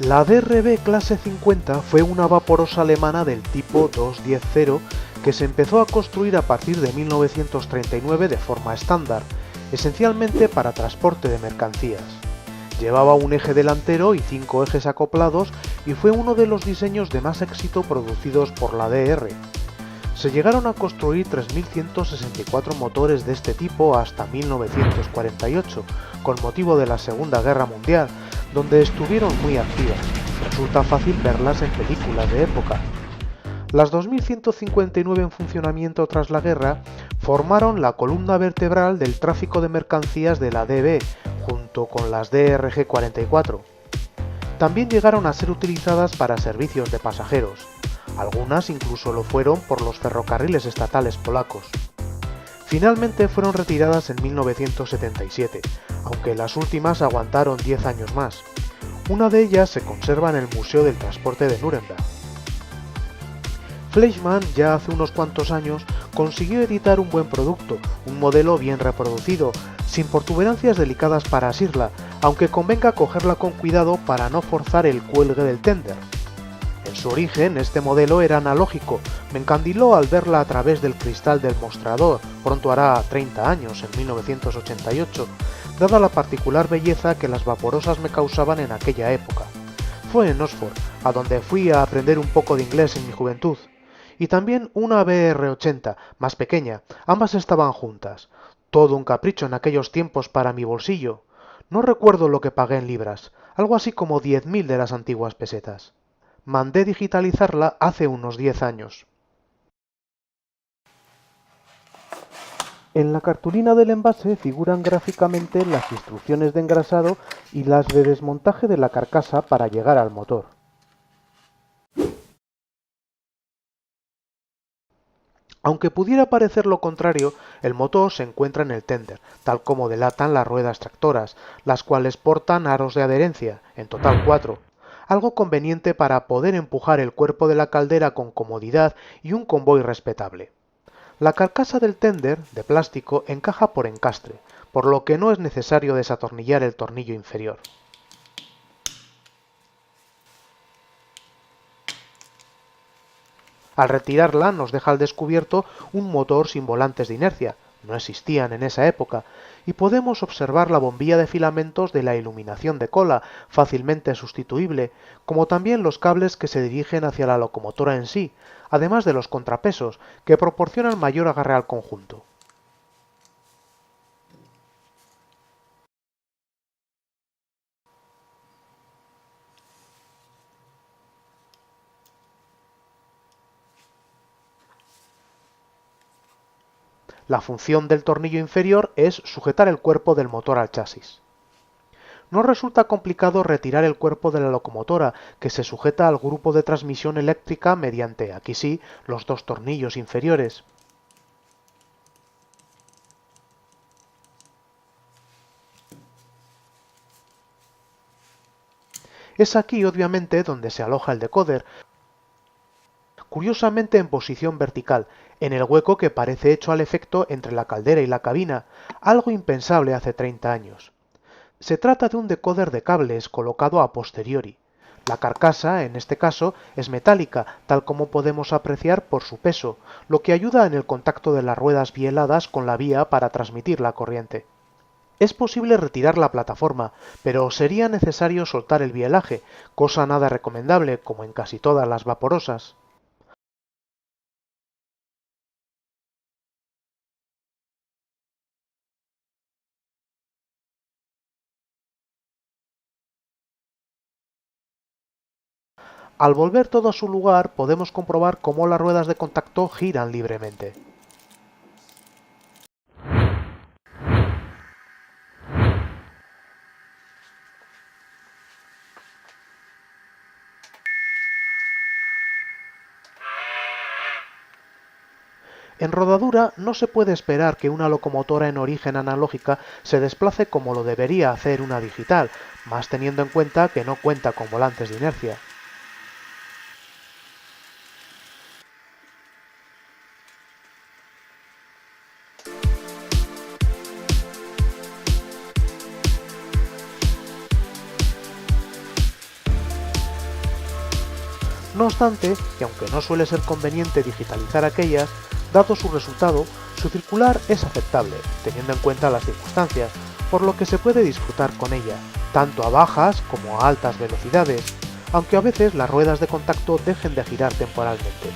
La DRB Clase 50 fue una vaporosa alemana del tipo 210 que se empezó a construir a partir de 1939 de forma estándar, esencialmente para transporte de mercancías. Llevaba un eje delantero y 5 ejes acoplados y fue uno de los diseños de más éxito producidos por la DR. Se llegaron a construir 3.164 motores de este tipo hasta 1948, con motivo de la Segunda Guerra Mundial, donde estuvieron muy activas. Resulta fácil verlas en películas de época. Las 2.159 en funcionamiento tras la guerra formaron la columna vertebral del tráfico de mercancías de la DB, junto con las DRG-44. También llegaron a ser utilizadas para servicios de pasajeros. Algunas incluso lo fueron por los ferrocarriles estatales polacos. Finalmente fueron retiradas en 1977, aunque las últimas aguantaron 10 años más. Una de ellas se conserva en el Museo del Transporte de Nuremberg. Fleischmann ya hace unos cuantos años consiguió editar un buen producto, un modelo bien reproducido, sin protuberancias delicadas para asirla, aunque convenga cogerla con cuidado para no forzar el cuelgue del tender. En su origen, este modelo era analógico, me encandiló al verla a través del cristal del mostrador, pronto hará 30 años, en 1988, dada la particular belleza que las vaporosas me causaban en aquella época. Fue en Oxford, a donde fui a aprender un poco de inglés en mi juventud. Y también una BR-80, más pequeña, ambas estaban juntas. Todo un capricho en aquellos tiempos para mi bolsillo. No recuerdo lo que pagué en libras, algo así como 10.000 de las antiguas pesetas. Mandé digitalizarla hace unos 10 años. En la cartulina del envase figuran gráficamente las instrucciones de engrasado y las de desmontaje de la carcasa para llegar al motor. Aunque pudiera parecer lo contrario, el motor se encuentra en el tender, tal como delatan las ruedas tractoras, las cuales portan aros de adherencia, en total 4, algo conveniente para poder empujar el cuerpo de la caldera con comodidad y un convoy respetable. La carcasa del tender, de plástico, encaja por encastre, por lo que no es necesario desatornillar el tornillo inferior. Al retirarla nos deja al descubierto un motor sin volantes de inercia, no existían en esa época, y podemos observar la bombilla de filamentos de la iluminación de cola, fácilmente sustituible, como también los cables que se dirigen hacia la locomotora en sí, además de los contrapesos, que proporcionan mayor agarre al conjunto. La función del tornillo inferior es sujetar el cuerpo del motor al chasis. No resulta complicado retirar el cuerpo de la locomotora, que se sujeta al grupo de transmisión eléctrica mediante, aquí sí, los 2 tornillos inferiores. Es aquí, obviamente, donde se aloja el decoder, curiosamente en posición vertical, en el hueco que parece hecho al efecto entre la caldera y la cabina, algo impensable hace 30 años. Se trata de un decoder de cables colocado a posteriori. La carcasa, en este caso, es metálica, tal como podemos apreciar por su peso, lo que ayuda en el contacto de las ruedas bieladas con la vía para transmitir la corriente. Es posible retirar la plataforma, pero sería necesario soltar el bielaje, cosa nada recomendable, como en casi todas las vaporosas. Al volver todo a su lugar, podemos comprobar cómo las ruedas de contacto giran libremente. En rodadura no se puede esperar que una locomotora en origen analógica se desplace como lo debería hacer una digital, más teniendo en cuenta que no cuenta con volantes de inercia. No obstante, y aunque no suele ser conveniente digitalizar aquellas, dado su resultado, su circular es aceptable, teniendo en cuenta las circunstancias, por lo que se puede disfrutar con ella, tanto a bajas como a altas velocidades, aunque a veces las ruedas de contacto dejen de girar temporalmente.